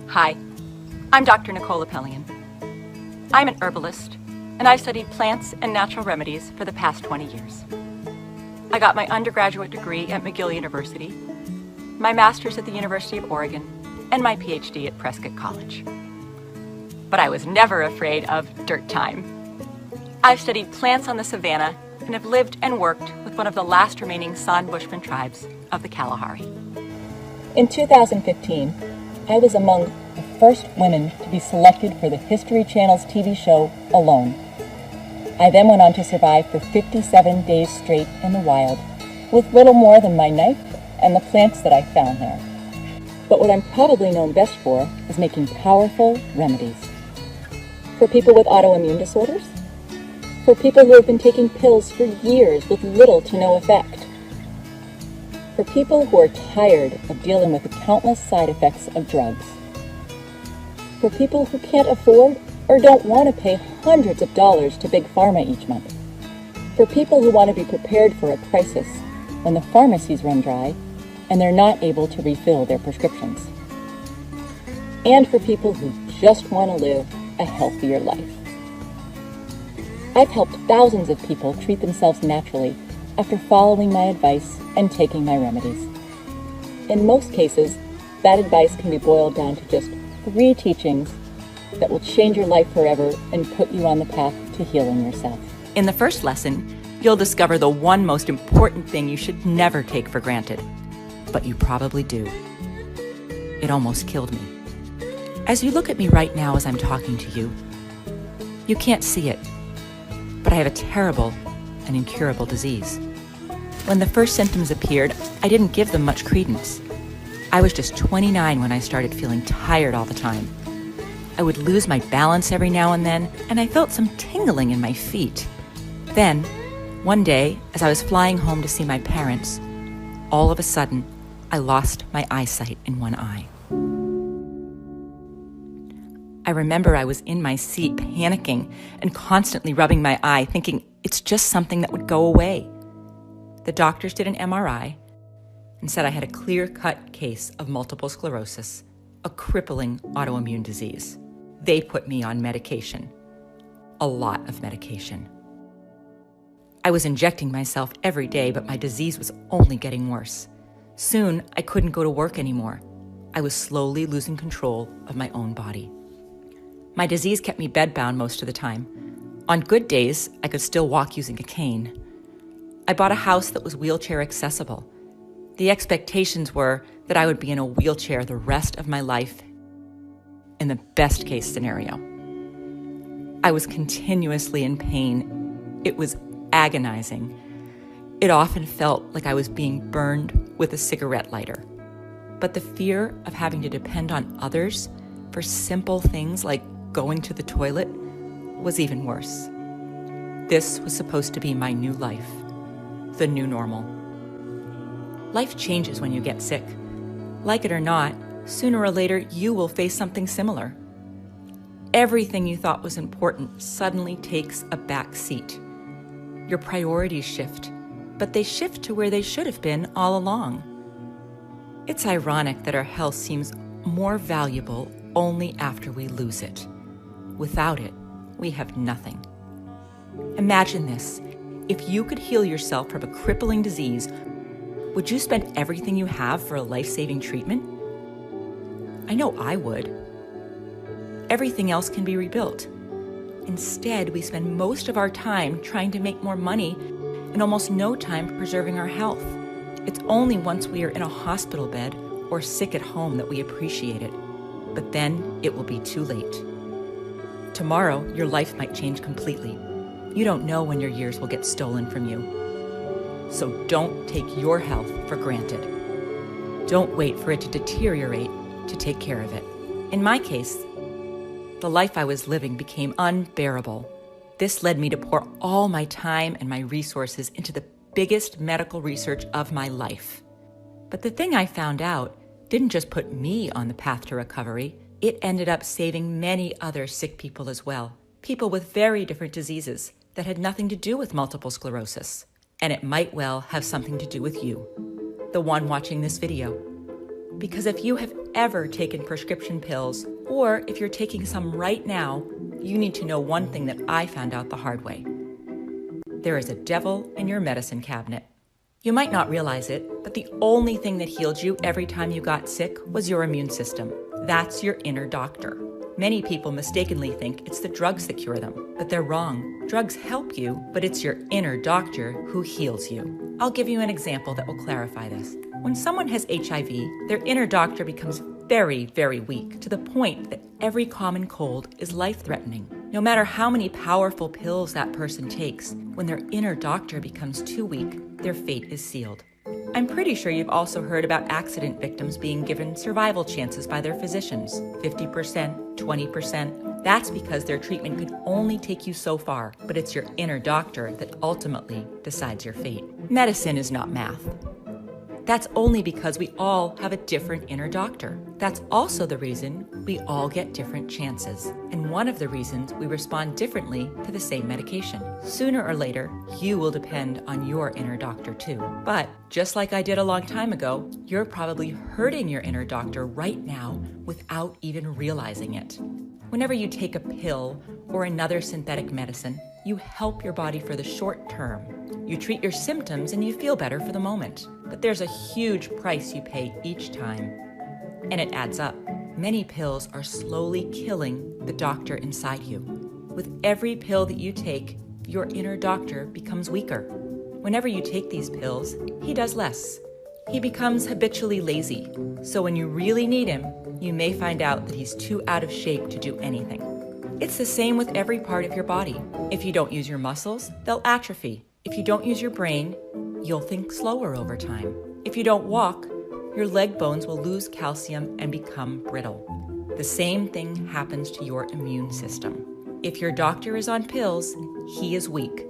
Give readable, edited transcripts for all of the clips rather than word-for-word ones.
Hi, I'm Dr. Nicole Apelian. I'm an herbalist, and I've studied plants and natural remedies for the past 20 years. I got my undergraduate degree at McGill University, my master's at the University of Oregon, and my PhD at Prescott College. But I was never afraid of dirt time. I've studied plants on the savanna and have lived and worked with one of the last remaining San Bushman tribes of the Kalahari. In 2015, I was among the first women to be selected for the History Channel's TV show, Alone. I then went on to survive for 57 days straight in the wild, with little more than my knife and the plants that I found there. But what I'm probably known best for is making powerful remedies. For people with autoimmune disorders, for people who have been taking pills for years with little to no effect, for people who are tired of dealing with the countless side effects of drugs, for people who can't afford or don't want to pay hundreds of dollars to Big Pharma each month, for people who want to be prepared for a crisis when the pharmacies run dry and they're not able to refill their prescriptions, and for people who just want to live a healthier life. I've helped thousands of people treat themselves naturally after following my advice and taking my remedies. In most cases, that advice can be boiled down to just 3 teachings that will change your life forever and put you on the path to healing yourself. In the first lesson, you'll discover the one most important thing you should never take for granted, but you probably do. It almost killed me. As you look at me right now as I'm talking to you, you can't see it, but I have a terrible and incurable disease. When the first symptoms appeared, I didn't give them much credence. I was just 29 when I started feeling tired all the time. I would lose my balance every now and then, and I felt some tingling in my feet. Then, one day, as I was flying home to see my parents, all of a sudden, I lost my eyesight in one eye. I remember I was in my seat panicking and constantly rubbing my eye, thinking it's just something that would go away. The doctors did an MRI and said I had a clear-cut case of multiple sclerosis, a crippling autoimmune disease. They put me on medication, a lot of medication. I was injecting myself every day, but my disease was only getting worse. Soon, I couldn't go to work anymore. I was slowly losing control of my own body. My disease kept me bedbound most of the time. On good days, I could still walk using a cane. I bought a house that was wheelchair accessible. The expectations were that I would be in a wheelchair the rest of my life in the best case scenario. I was continuously in pain. It was agonizing. It often felt like I was being burned with a cigarette lighter. But the fear of having to depend on others for simple things like going to the toilet was even worse. This was supposed to be my new life, the new normal. Life changes when you get sick. Like it or not, sooner or later you will face something similar. Everything you thought was important suddenly takes a back seat. Your priorities shift, but they shift to where they should have been all along. It's ironic that our health seems more valuable only after we lose it. Without it, we have nothing. Imagine this. If you could heal yourself from a crippling disease, would you spend everything you have for a life-saving treatment? I know I would. Everything else can be rebuilt. Instead, we spend most of our time trying to make more money and almost no time preserving our health. It's only once we are in a hospital bed or sick at home that we appreciate it. But then it will be too late. Tomorrow, your life might change completely. You don't know when your years will get stolen from you. So don't take your health for granted. Don't wait for it to deteriorate to take care of it. In my case, the life I was living became unbearable. This led me to pour all my time and my resources into the biggest medical research of my life. But the thing I found out didn't just put me on the path to recovery, it ended up saving many other sick people as well. People with very different diseases that had nothing to do with multiple sclerosis. And it might well have something to do with you, the one watching this video. Because if you have ever taken prescription pills, or if you're taking some right now, you need to know one thing that I found out the hard way. There is a devil in your medicine cabinet. You might not realize it, but the only thing that healed you every time you got sick was your immune system. That's your inner doctor. Many people mistakenly think it's the drugs that cure them, but they're wrong. Drugs help you, but it's your inner doctor who heals you. I'll give you an example that will clarify this. When someone has HIV, their inner doctor becomes very, very weak, to the point that every common cold is life-threatening. No matter how many powerful pills that person takes, when their inner doctor becomes too weak, their fate is sealed. I'm pretty sure you've also heard about accident victims being given survival chances by their physicians, 50%, 20%. That's because their treatment could only take you so far, but it's your inner doctor that ultimately decides your fate. Medicine is not math. That's only because we all have a different inner doctor. That's also the reason we all get different chances, and one of the reasons we respond differently to the same medication. Sooner or later, you will depend on your inner doctor too. But just like I did a long time ago, you're probably hurting your inner doctor right now without even realizing it. Whenever you take a pill or another synthetic medicine, you help your body for the short term. You treat your symptoms and you feel better for the moment. But there's a huge price you pay each time, and it adds up. Many pills are slowly killing the doctor inside you. With every pill that you take, your inner doctor becomes weaker. Whenever you take these pills, he does less. He becomes habitually lazy. So when you really need him, you may find out that he's too out of shape to do anything. It's the same with every part of your body. If you don't use your muscles, they'll atrophy. If you don't use your brain, you'll think slower over time. If you don't walk, your leg bones will lose calcium and become brittle. The same thing happens to your immune system. If your doctor is on pills, he is weak,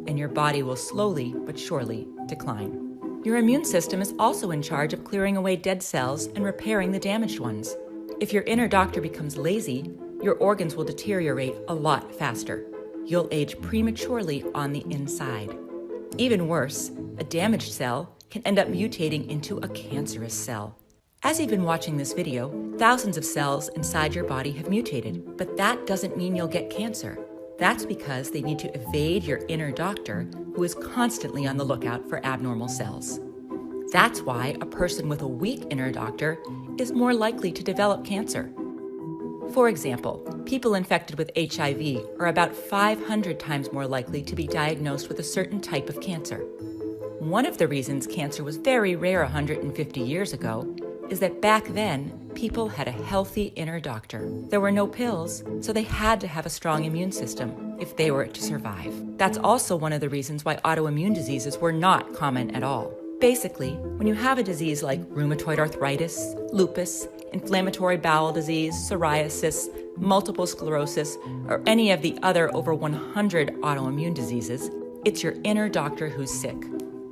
and your body will slowly but surely decline. Your immune system is also in charge of clearing away dead cells and repairing the damaged ones. If your inner doctor becomes lazy, your organs will deteriorate a lot faster. You'll age prematurely on the inside. Even worse, a damaged cell can end up mutating into a cancerous cell. As you've been watching this video, thousands of cells inside your body have mutated, but that doesn't mean you'll get cancer. That's because they need to evade your inner doctor, who is constantly on the lookout for abnormal cells. That's why a person with a weak inner doctor is more likely to develop cancer. For example, people infected with HIV are about 500 times more likely to be diagnosed with a certain type of cancer. One of the reasons cancer was very rare 150 years ago is that back then, people had a healthy inner doctor. There were no pills, so they had to have a strong immune system if they were to survive. That's also one of the reasons why autoimmune diseases were not common at all. Basically, when you have a disease like rheumatoid arthritis, lupus, inflammatory bowel disease, psoriasis, multiple sclerosis, or any of the other over 100 autoimmune diseases, it's your inner doctor who's sick.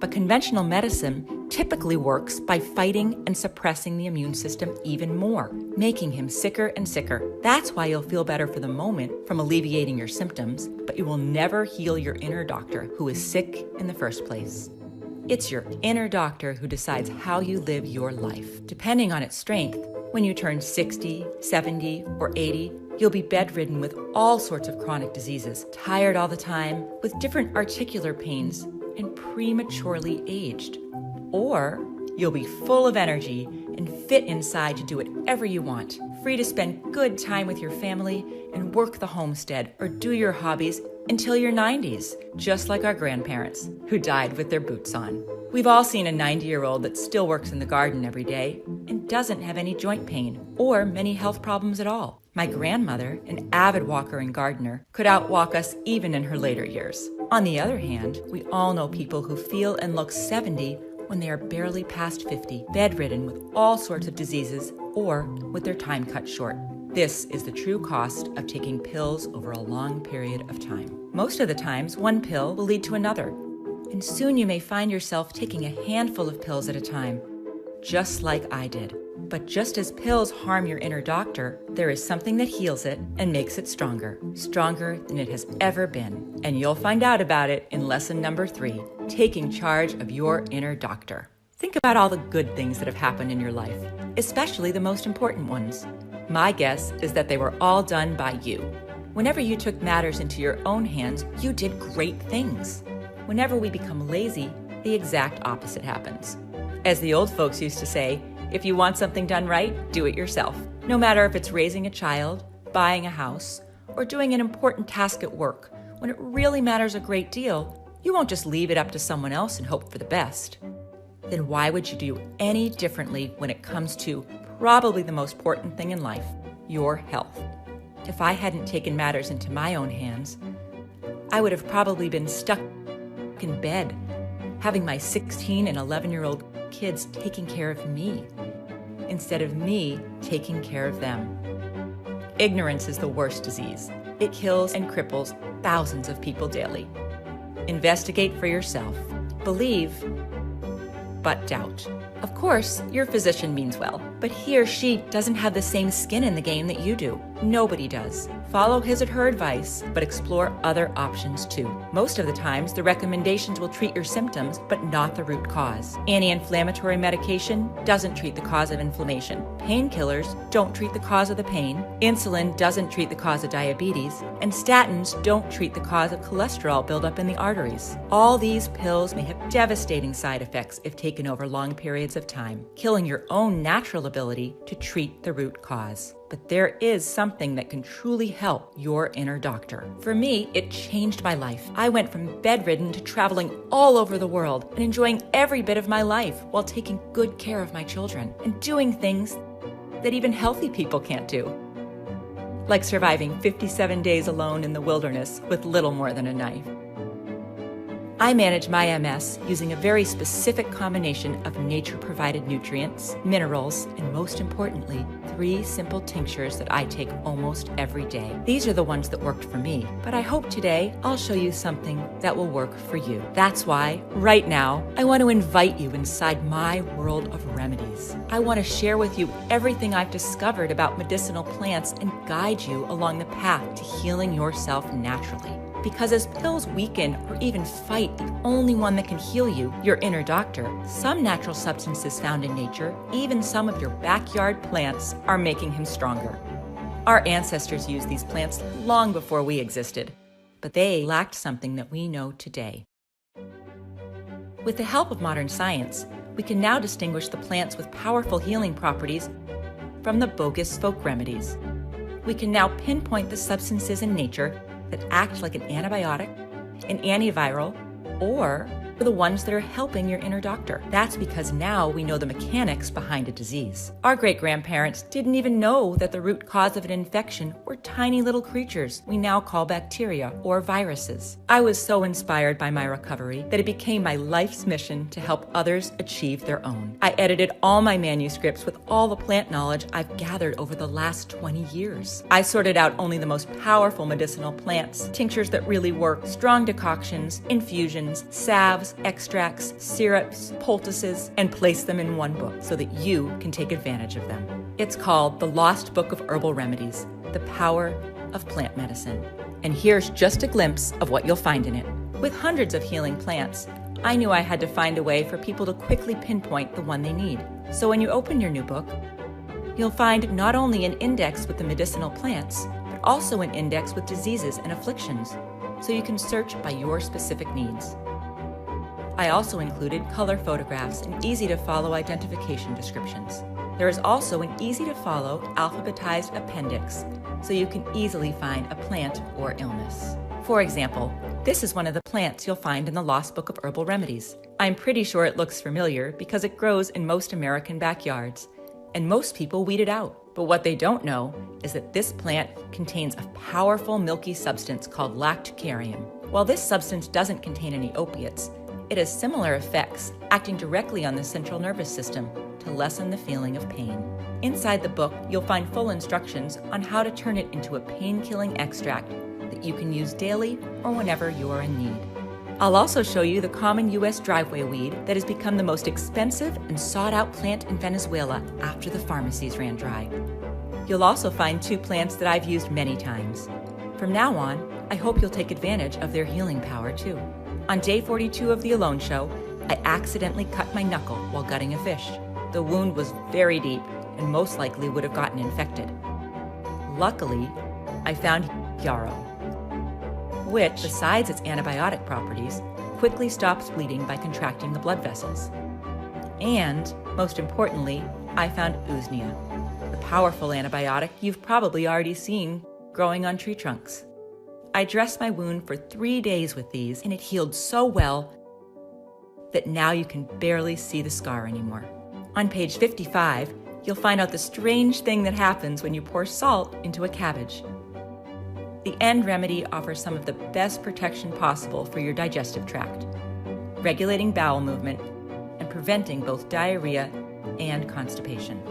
But conventional medicine typically works by fighting and suppressing the immune system even more, making him sicker and sicker. That's why you'll feel better for the moment from alleviating your symptoms, but you will never heal your inner doctor who is sick in the first place. It's your inner doctor who decides how you live your life. Depending on its strength, when you turn 60, 70, or 80, you'll be bedridden with all sorts of chronic diseases, tired all the time, with different articular pains, and prematurely aged. Or you'll be full of energy and fit inside to do whatever you want, free to spend good time with your family and work the homestead or do your hobbies until your 90s, just like our grandparents, who died with their boots on. We've all seen a 90-year-old that still works in the garden every day and doesn't have any joint pain or many health problems at all. My grandmother, an avid walker and gardener, could outwalk us even in her later years. On the other hand, we all know people who feel and look 70 when they are barely past 50, bedridden with all sorts of diseases or with their time cut short. This is the true cost of taking pills over a long period of time. Most of the times, one pill will lead to another, and soon you may find yourself taking a handful of pills at a time, just like I did. But just as pills harm your inner doctor, there is something that heals it and makes it stronger than it has ever been. And you'll find out about it in lesson number 3, taking charge of your inner doctor. Think about all the good things that have happened in your life, especially the most important ones. My guess is that they were all done by you. Whenever you took matters into your own hands, you did great things. Whenever we become lazy, the exact opposite happens. As the old folks used to say, if you want something done right, do it yourself. No matter if it's raising a child, buying a house, or doing an important task at work, when it really matters a great deal, you won't just leave it up to someone else and hope for the best. Then why would you do any differently when it comes to probably the most important thing in life, your health? If I hadn't taken matters into my own hands, I would have probably been stuck in bed, having my 16 and 11-year-old kids taking care of me, instead of me taking care of them. Ignorance is the worst disease. It kills and cripples thousands of people daily. Investigate for yourself. Believe, but doubt. Of course, your physician means well, but he or she doesn't have the same skin in the game that you do. Nobody does. Follow his or her advice, but explore other options too. Most of the times, the recommendations will treat your symptoms, but not the root cause. Anti-inflammatory medication doesn't treat the cause of inflammation. Painkillers don't treat the cause of the pain. Insulin doesn't treat the cause of diabetes. And statins don't treat the cause of cholesterol buildup in the arteries. All these pills may have devastating side effects if taken over long periods of time, killing your own natural ability to treat the root cause. But there is something that can truly help your inner doctor. For me, it changed my life. I went from bedridden to traveling all over the world and enjoying every bit of my life while taking good care of my children and doing things that even healthy people can't do. Like surviving 57 days alone in the wilderness with little more than a knife. I manage my MS using a very specific combination of nature-provided nutrients, minerals, and most importantly, 3 simple tinctures that I take almost every day. These are the ones that worked for me, but I hope today I'll show you something that will work for you. That's why, right now, I want to invite you inside my world of remedies. I want to share with you everything I've discovered about medicinal plants and guide you along the path to healing yourself naturally. Because as pills weaken or even fight the only one that can heal you, your inner doctor, some natural substances found in nature, even some of your backyard plants, are making him stronger. Our ancestors used these plants long before we existed, but they lacked something that we know today. With the help of modern science, we can now distinguish the plants with powerful healing properties from the bogus folk remedies. We can now pinpoint the substances in nature that act like an antibiotic, an antiviral, or the ones that are helping your inner doctor. That's because now we know the mechanics behind a disease. Our great-grandparents didn't even know that the root cause of an infection were tiny little creatures we now call bacteria or viruses. I was so inspired by my recovery that it became my life's mission to help others achieve their own. I edited all my manuscripts with all the plant knowledge I've gathered over the last 20 years. I sorted out only the most powerful medicinal plants, tinctures that really work, strong decoctions, infusions, salves, extracts, syrups, poultices, and place them in one book so that you can take advantage of them. It's called The Lost Book of Herbal Remedies, The Power of Plant Medicine. And here's just a glimpse of what you'll find in it. With hundreds of healing plants, I knew I had to find a way for people to quickly pinpoint the one they need. So when you open your new book, you'll find not only an index with the medicinal plants, but also an index with diseases and afflictions, so you can search by your specific needs. I also included color photographs and easy-to-follow identification descriptions. There is also an easy-to-follow alphabetized appendix, so you can easily find a plant or illness. For example, this is one of the plants you'll find in the Lost Book of Herbal Remedies. I'm pretty sure it looks familiar because it grows in most American backyards, and most people weed it out. But what they don't know is that this plant contains a powerful milky substance called lactucarium. While this substance doesn't contain any opiates, it has similar effects, acting directly on the central nervous system to lessen the feeling of pain. Inside the book, you'll find full instructions on how to turn it into a pain-killing extract that you can use daily or whenever you are in need. I'll also show you the common U.S. driveway weed that has become the most expensive and sought-out plant in Venezuela after the pharmacies ran dry. You'll also find 2 plants that I've used many times. From now on, I hope you'll take advantage of their healing power too. On day 42 of the Alone Show, I accidentally cut my knuckle while gutting a fish. The wound was very deep and most likely would have gotten infected. Luckily, I found yarrow, which, besides its antibiotic properties, quickly stops bleeding by contracting the blood vessels. And, most importantly, I found usnea, the powerful antibiotic you've probably already seen growing on tree trunks. I dressed my wound for 3 days with these, and it healed so well that now you can barely see the scar anymore. On page 55, you'll find out the strange thing that happens when you pour salt into a cabbage. The end remedy offers some of the best protection possible for your digestive tract, regulating bowel movement and preventing both diarrhea and constipation.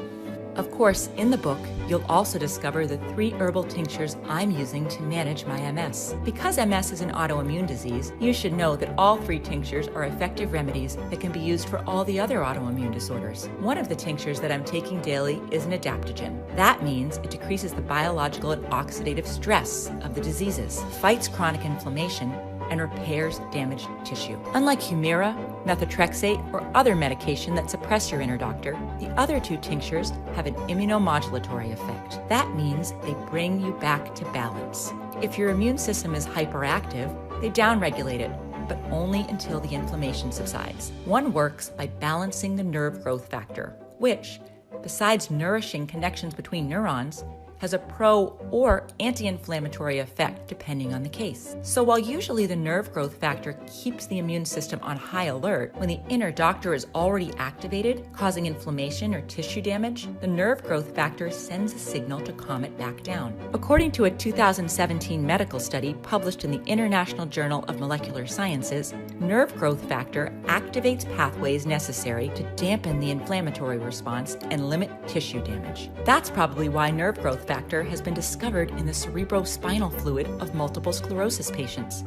Of course, in the book, you'll also discover the 3 herbal tinctures I'm using to manage my MS. Because MS is an autoimmune disease, you should know that all 3 tinctures are effective remedies that can be used for all the other autoimmune disorders. One of the tinctures that I'm taking daily is an adaptogen. That means it decreases the biological and oxidative stress of the diseases, fights chronic inflammation, and repairs damaged tissue. Unlike Humira, methotrexate, or other medication that suppress your inner doctor, the other 2 tinctures have an immunomodulatory effect. That means they bring you back to balance. If your immune system is hyperactive, they downregulate it, but only until the inflammation subsides. One works by balancing the nerve growth factor, which, besides nourishing connections between neurons, has a pro or anti-inflammatory effect depending on the case. So while usually the nerve growth factor keeps the immune system on high alert, when the inner doctor is already activated, causing inflammation or tissue damage, the nerve growth factor sends a signal to calm it back down. According to a 2017 medical study published in the International Journal of Molecular Sciences, nerve growth factor activates pathways necessary to dampen the inflammatory response and limit tissue damage. That's probably why nerve growth factor has been discovered in the cerebrospinal fluid of multiple sclerosis patients,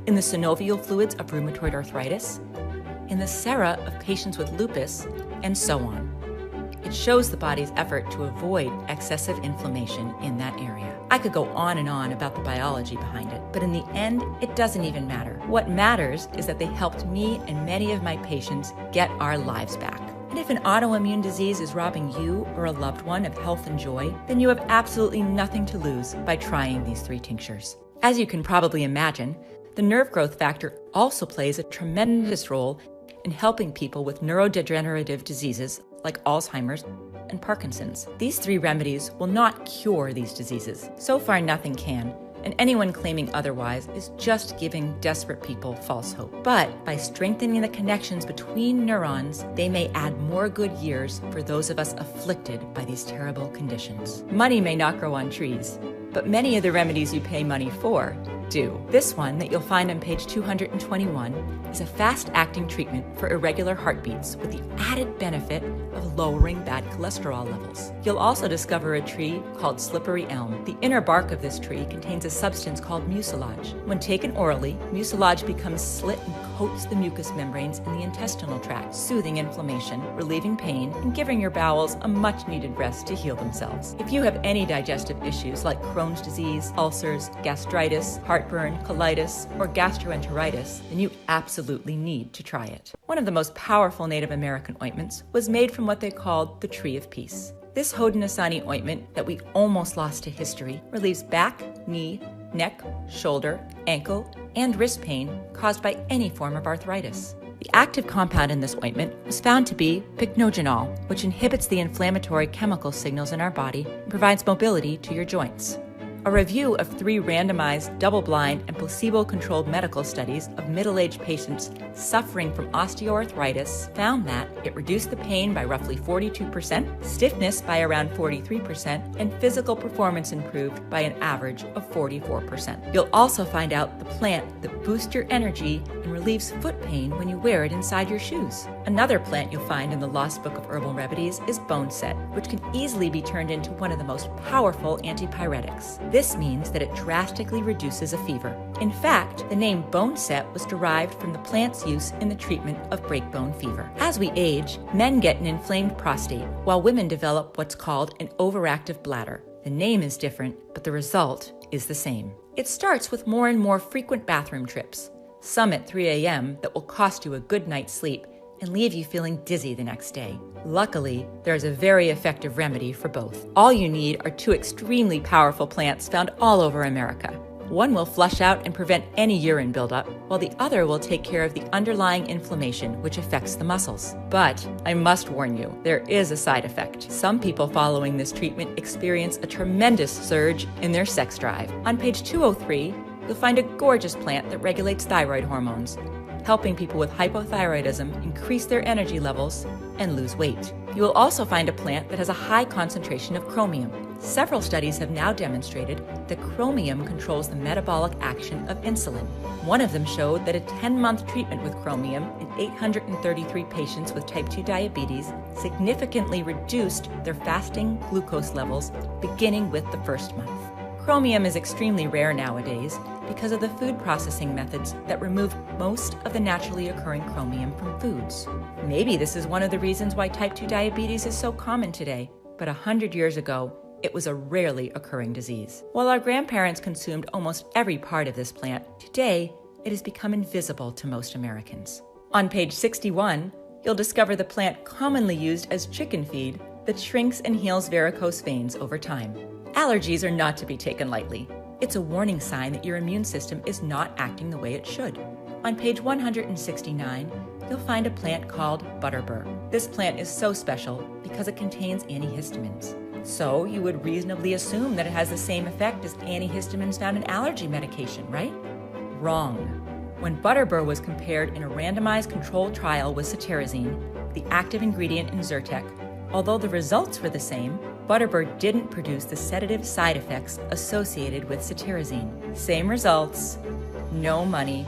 in the synovial fluids of rheumatoid arthritis, in the sera of patients with lupus, and so on. It shows the body's effort to avoid excessive inflammation in that area. I could go on and on about the biology behind it, but in the end, it doesn't even matter. What matters is that they helped me and many of my patients get our lives back. And if an autoimmune disease is robbing you or a loved one of health and joy, then you have absolutely nothing to lose by trying these 3 tinctures. As you can probably imagine, the nerve growth factor also plays a tremendous role in helping people with neurodegenerative diseases like Alzheimer's and Parkinson's. These 3 remedies will not cure these diseases. So far, nothing can. And anyone claiming otherwise is just giving desperate people false hope. But by strengthening the connections between neurons, they may add more good years for those of us afflicted by these terrible conditions. Money may not grow on trees, but many of the remedies you pay money for do. This one that you'll find on page 221 is a fast-acting treatment for irregular heartbeats with the added benefit of lowering bad cholesterol levels. You'll also discover a tree called slippery elm. The inner bark of this tree contains a substance called mucilage. When taken orally, mucilage becomes slit and coats the mucous membranes in the intestinal tract, soothing inflammation, relieving pain, and giving your bowels a much-needed rest to heal themselves. If you have any digestive issues like Crohn's disease, ulcers, gastritis, heartburn, colitis, or gastroenteritis, then you absolutely need to try it. One of the most powerful Native American ointments was made from what they called the Tree of Peace. This Haudenosaunee ointment that we almost lost to history relieves back, knee, neck, shoulder, ankle, and wrist pain caused by any form of arthritis. The active compound in this ointment was found to be pycnogenol, which inhibits the inflammatory chemical signals in our body and provides mobility to your joints. A review of 3 randomized, double-blind, and placebo-controlled medical studies of middle-aged patients suffering from osteoarthritis found that it reduced the pain by roughly 42%, stiffness by around 43%, and physical performance improved by an average of 44%. You'll also find out the plant that boosts your energy and relieves foot pain when you wear it inside your shoes. Another plant you'll find in the Lost Book of Herbal Remedies is boneset, which can easily be turned into one of the most powerful antipyretics. This means that it drastically reduces a fever. In fact, the name boneset was derived from the plant's use in the treatment of breakbone fever. As we age, men get an inflamed prostate, while women develop what's called an overactive bladder. The name is different, but the result is the same. It starts with more and more frequent bathroom trips, some at 3 a.m. that will cost you a good night's sleep and leave you feeling dizzy the next day. Luckily, there is a very effective remedy for both. All you need are 2 extremely powerful plants found all over America. One will flush out and prevent any urine buildup, while the other will take care of the underlying inflammation which affects the muscles. But I must warn you, there is a side effect. Some people following this treatment experience a tremendous surge in their sex drive. On page 203, you'll find a gorgeous plant that regulates thyroid hormones, helping people with hypothyroidism increase their energy levels and lose weight. You will also find a plant that has a high concentration of chromium. Several studies have now demonstrated that chromium controls the metabolic action of insulin. One of them showed that a 10-month treatment with chromium in 833 patients with type 2 diabetes significantly reduced their fasting glucose levels beginning with the first month. Chromium is extremely rare nowadays because of the food processing methods that remove most of the naturally occurring chromium from foods. Maybe this is one of the reasons why type 2 diabetes is so common today, but 100 years ago, it was a rarely occurring disease. While our grandparents consumed almost every part of this plant, today it has become invisible to most Americans. On page 61, you'll discover the plant commonly used as chicken feed that shrinks and heals varicose veins over time. Allergies are not to be taken lightly. It's a warning sign that your immune system is not acting the way it should. On page 169, you'll find a plant called butterbur. This plant is so special because it contains antihistamines. So you would reasonably assume that it has the same effect as antihistamines found in allergy medication, right? Wrong. When butterbur was compared in a randomized controlled trial with cetirizine, the active ingredient in Zyrtec, although the results were the same, butterbur didn't produce the sedative side effects associated with cetirizine. Same results, no money,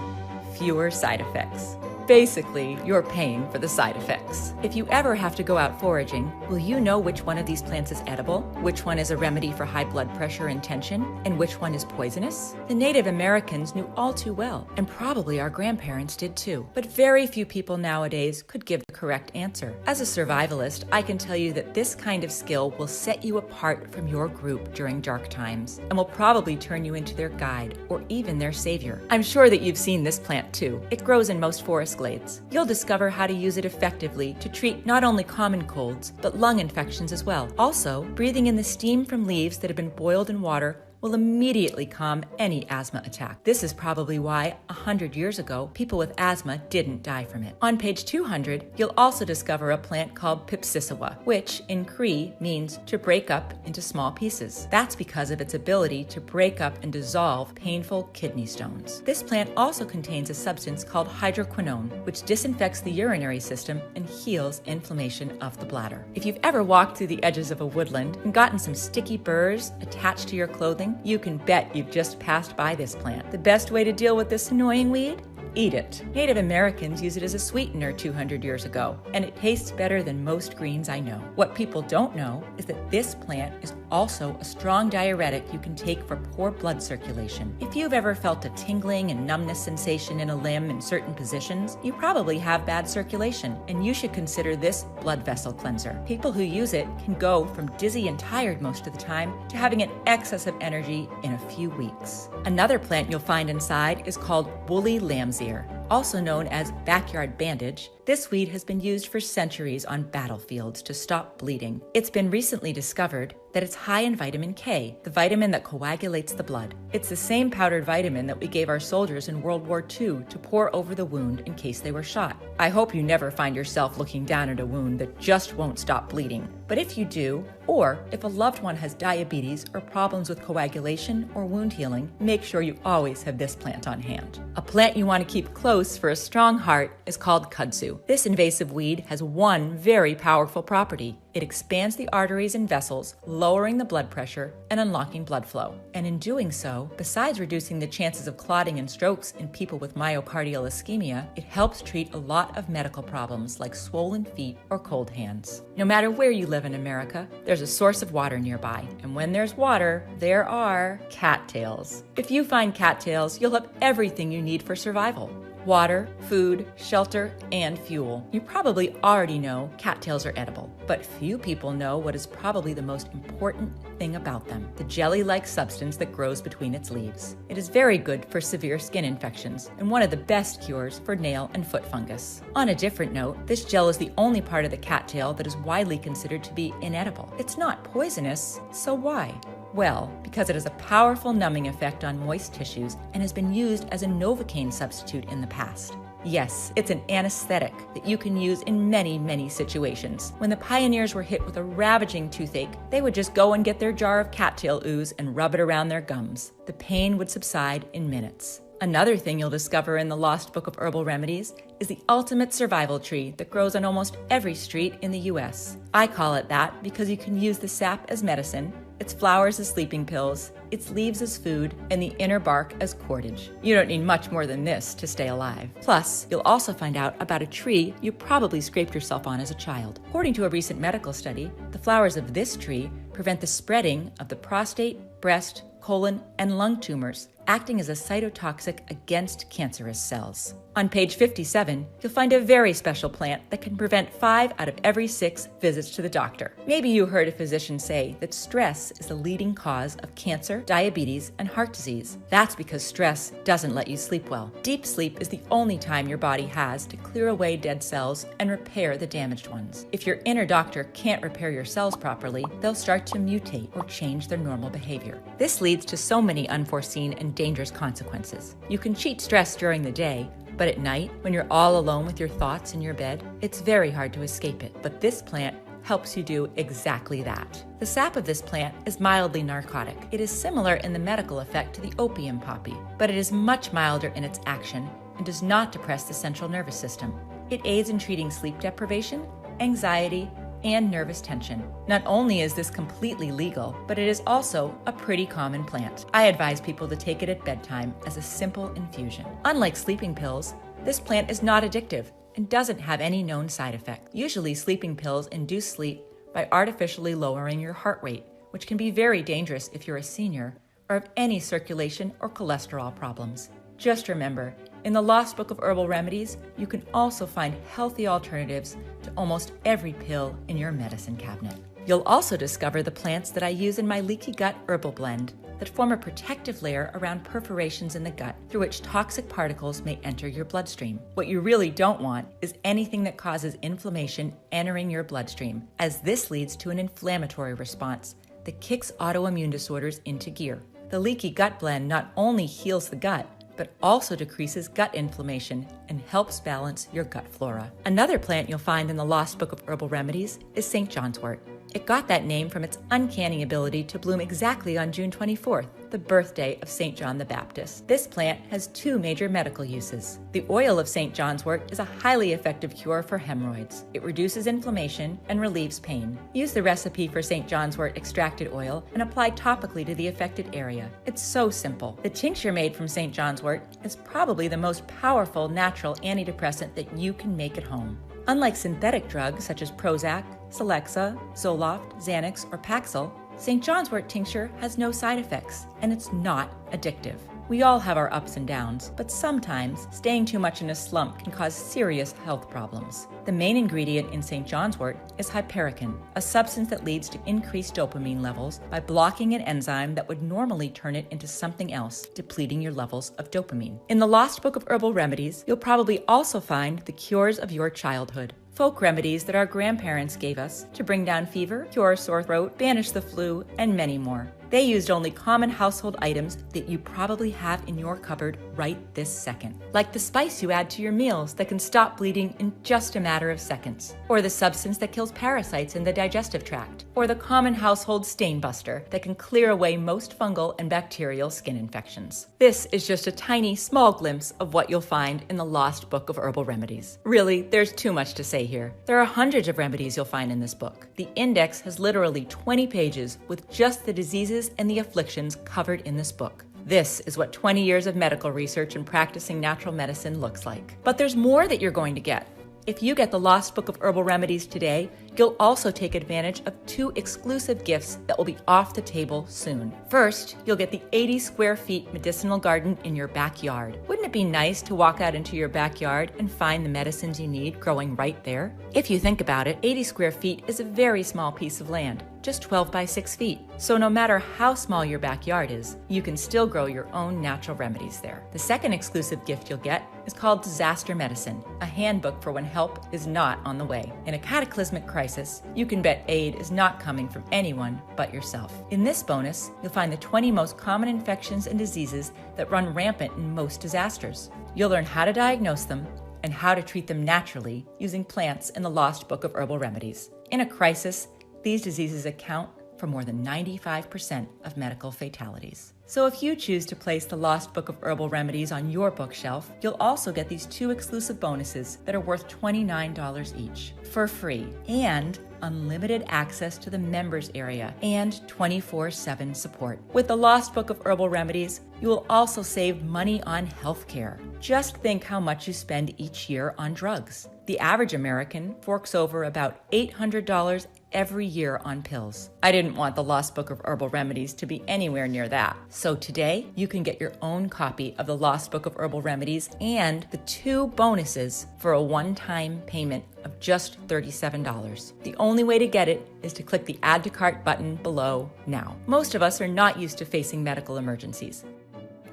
fewer side effects. Basically, you're paying for the side effects. If you ever have to go out foraging, will you know which one of these plants is edible, which one is a remedy for high blood pressure and tension, and which one is poisonous? The Native Americans knew all too well, and probably our grandparents did too. But very few people nowadays could give the correct answer. As a survivalist, I can tell you that this kind of skill will set you apart from your group during dark times, and will probably turn you into their guide, or even their savior. I'm sure that you've seen this plant too. It grows in most forest glades. You'll discover how to use it effectively to treat not only common colds, but lung infections as well. Also, breathing in the steam from leaves that have been boiled in water will immediately calm any asthma attack. This is probably why 100 years ago, people with asthma didn't die from it. On page 200, you'll also discover a plant called Pipsissewa, which in Cree means to break up into small pieces. That's because of its ability to break up and dissolve painful kidney stones. This plant also contains a substance called hydroquinone, which disinfects the urinary system and heals inflammation of the bladder. If you've ever walked through the edges of a woodland and gotten some sticky burrs attached to your clothing, you can bet you've just passed by this plant. The best way to deal with this annoying weed? Eat it. Native Americans used it as a sweetener 200 years ago, and it tastes better than most greens I know. What people don't know is that this plant is also a strong diuretic you can take for poor blood circulation. If you've ever felt a tingling and numbness sensation in a limb in certain positions, you probably have bad circulation, and you should consider this blood vessel cleanser. People who use it can go from dizzy and tired most of the time to having an excess of energy in a few weeks. Another plant you'll find inside is called woolly lamb's ear, also known as backyard bandage. This weed has been used for centuries on battlefields to stop bleeding. It's been recently discovered that it's high in vitamin K, the vitamin that coagulates the blood. It's the same powdered vitamin that we gave our soldiers in World War II to pour over the wound in case they were shot. I hope you never find yourself looking down at a wound that just won't stop bleeding. But if you do, or if a loved one has diabetes or problems with coagulation or wound healing, make sure you always have this plant on hand. A plant you want to keep close for a strong heart is called kudzu. This invasive weed has one very powerful property. It expands the arteries and vessels, lowering the blood pressure and unlocking blood flow. And in doing so, besides reducing the chances of clotting and strokes in people with myocardial ischemia, it helps treat a lot of medical problems like swollen feet or cold hands. No matter where you live in America, there's a source of water nearby. And when there's water, there are cattails. If you find cattails, you'll have everything you need for survival. water, food, shelter, and fuel. You probably already know cattails are edible, but few people know what is probably the most important thing about them, the jelly-like substance that grows between its leaves. It is very good for severe skin infections and one of the best cures for nail and foot fungus. On a different note, this gel is the only part of the cattail that is widely considered to be inedible. It's not poisonous, so why? Well, because it has a powerful numbing effect on moist tissues and has been used as a Novocaine substitute in the past. Yes, it's an anesthetic that you can use in many, many situations. When the pioneers were hit with a ravaging toothache, they would just go and get their jar of cattail ooze and rub it around their gums. The pain would subside in minutes. Another thing you'll discover in the Lost Book of Herbal Remedies is the ultimate survival tree that grows on almost every street in the US. I call it that because you can use the sap as medicine, its flowers as sleeping pills, its leaves as food, and the inner bark as cordage. You don't need much more than this to stay alive. Plus, you'll also find out about a tree you probably scraped yourself on as a child. According to a recent medical study, the flowers of this tree prevent the spreading of the prostate, breast, colon, and lung tumors, acting as a cytotoxic against cancerous cells. On page 57, you'll find a very special plant that can prevent 5 out of every 6 visits to the doctor. Maybe you heard a physician say that stress is the leading cause of cancer, diabetes, and heart disease. That's because stress doesn't let you sleep well. Deep sleep is the only time your body has to clear away dead cells and repair the damaged ones. If your inner doctor can't repair your cells properly, they'll start to mutate or change their normal behavior. This leads to so many unforeseen and dangerous consequences. You can cheat stress during the day, but at night, when you're all alone with your thoughts in your bed, it's very hard to escape it. But this plant helps you do exactly that. The sap of this plant is mildly narcotic. It is similar in the medical effect to the opium poppy, but it is much milder in its action and does not depress the central nervous system. It aids in treating sleep deprivation, anxiety, and nervous tension. Not only is this completely legal, but it is also a pretty common plant. I advise people to take it at bedtime as a simple infusion. Unlike sleeping pills, this plant is not addictive and doesn't have any known side effects. Usually, sleeping pills induce sleep by artificially lowering your heart rate, which can be very dangerous if you're a senior or have any circulation or cholesterol problems. Just remember, in the Lost Book of Herbal Remedies, you can also find healthy alternatives to almost every pill in your medicine cabinet. You'll also discover the plants that I use in my leaky gut herbal blend that form a protective layer around perforations in the gut through which toxic particles may enter your bloodstream. What you really don't want is anything that causes inflammation entering your bloodstream, as this leads to an inflammatory response that kicks autoimmune disorders into gear. The leaky gut blend not only heals the gut, but also decreases gut inflammation and helps balance your gut flora. Another plant you'll find in the Lost Book of Herbal Remedies is St. Johnswort. It got that name from its uncanny ability to bloom exactly on June 24th, the birthday of St. John the Baptist. This plant has 2 major medical uses. The oil of St. Johnswort is a highly effective cure for hemorrhoids. It reduces inflammation and relieves pain. Use the recipe for St. Johnswort extracted oil and apply topically to the affected area. It's so simple. The tincture made from St. Johnswort is probably the most powerful natural antidepressant that you can make at home. Unlike synthetic drugs such as Prozac, Celexa, Zoloft, Xanax, or Paxil, St. Johnswort tincture has no side effects, and it's not addictive. We all have our ups and downs, but sometimes staying too much in a slump can cause serious health problems. The main ingredient in St. Johnswort is hypericin, a substance that leads to increased dopamine levels by blocking an enzyme that would normally turn it into something else, depleting your levels of dopamine. In the Lost Book of Herbal Remedies, you'll probably also find the cures of your childhood. Folk remedies that our grandparents gave us to bring down fever, cure sore throat, banish the flu, and many more. They used only common household items that you probably have in your cupboard right this second. Like the spice you add to your meals that can stop bleeding in just a matter of seconds. Or the substance that kills parasites in the digestive tract. Or the common household stain buster that can clear away most fungal and bacterial skin infections. This is just a tiny, small glimpse of what you'll find in the Lost Book of Herbal Remedies. Really, there's too much to say here. There are hundreds of remedies you'll find in this book. The index has literally 20 pages with just the diseases and the afflictions covered in this book. This is what 20 years of medical research and practicing natural medicine looks like. But there's more that you're going to get. If you get the Lost Book of Herbal Remedies today, You'll also take advantage of 2 exclusive gifts that will be off the table soon. First, you'll get the 80 square feet medicinal garden in your backyard. Wouldn't it be nice to walk out into your backyard and find the medicines you need growing right there? If you think about it, 80 square feet is a very small piece of land, just 12 by 6 feet. So no matter how small your backyard is, you can still grow your own natural remedies there. The second exclusive gift you'll get is called Disaster Medicine, a handbook for when help is not on the way. In a cataclysmic crisis, you can bet aid is not coming from anyone but yourself. In this bonus, you'll find the 20 most common infections and diseases that run rampant in most disasters. You'll learn how to diagnose them and how to treat them naturally using plants in the Lost Book of Herbal Remedies. In a crisis, these diseases account for more than 95% of medical fatalities. So if you choose to place the Lost Book of Herbal Remedies on your bookshelf, you'll also get these 2 exclusive bonuses that are worth $29 each for free, and unlimited access to the members area and 24/7 support. With the Lost Book of Herbal Remedies, you will also save money on healthcare. Just think how much you spend each year on drugs. The average American forks over about $800 every year on pills. I didn't want the Lost Book of Herbal Remedies to be anywhere near that. So today, you can get your own copy of the Lost Book of Herbal Remedies and the 2 bonuses for a one-time payment of just $37. The only way to get it is to click the Add to Cart button below now. Most of us are not used to facing medical emergencies.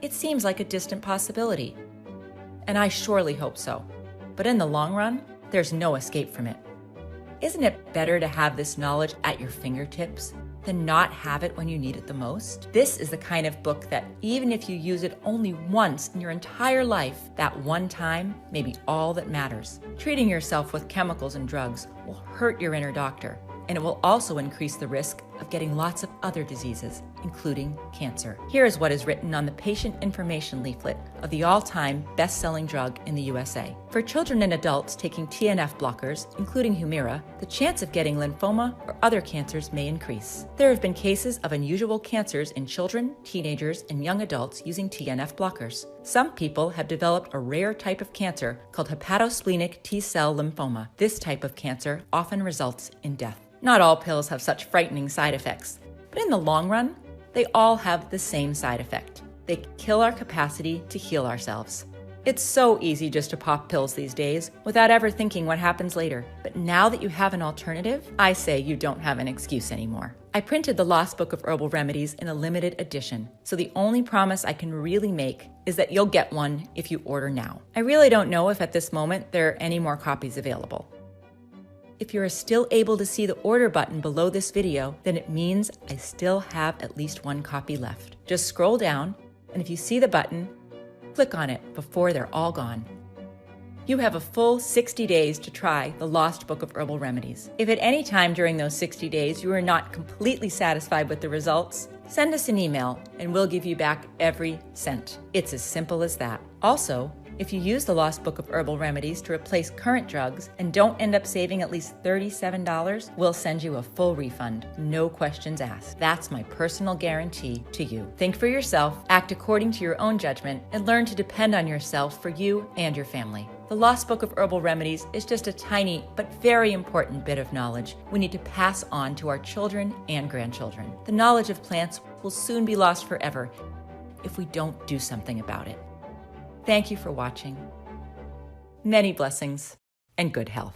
It seems like a distant possibility, and I surely hope so. But in the long run, there's no escape from it. Isn't it better to have this knowledge at your fingertips than not have it when you need it the most? This is the kind of book that even if you use it only once in your entire life, that one time may be all that matters. Treating yourself with chemicals and drugs will hurt your inner doctor, and it will also increase the risk of getting lots of other diseases, including cancer. Here is what is written on the patient information leaflet of the all-time best-selling drug in the USA. For children and adults taking TNF blockers, including Humira, the chance of getting lymphoma or other cancers may increase. There have been cases of unusual cancers in children, teenagers, and young adults using TNF blockers. Some people have developed a rare type of cancer called hepatosplenic T-cell lymphoma. This type of cancer often results in death. Not all pills have such frightening side effects, but in the long run, they all have the same side effect. They kill our capacity to heal ourselves. It's so easy just to pop pills these days without ever thinking what happens later. But now that you have an alternative, I say you don't have an excuse anymore. I printed the Lost Book of Herbal Remedies in a limited edition, so the only promise I can really make is that you'll get one if you order now. I really don't know if at this moment there are any more copies available. If you're still able to see the order button below this video, then it means I still have at least 1 copy left. Just scroll down, and if you see the button, click on it before they're all gone. You have a full 60 days to try the Lost Book of Herbal Remedies. If at any time during those 60 days you are not completely satisfied with the results, send us an email and we'll give you back every cent. It's as simple as that. Also, if you use the Lost Book of Herbal Remedies to replace current drugs and don't end up saving at least $37, we'll send you a full refund, no questions asked. That's my personal guarantee to you. Think for yourself, act according to your own judgment, and learn to depend on yourself for you and your family. The Lost Book of Herbal Remedies is just a tiny but very important bit of knowledge we need to pass on to our children and grandchildren. The knowledge of plants will soon be lost forever if we don't do something about it. Thank you for watching. Many blessings and good health.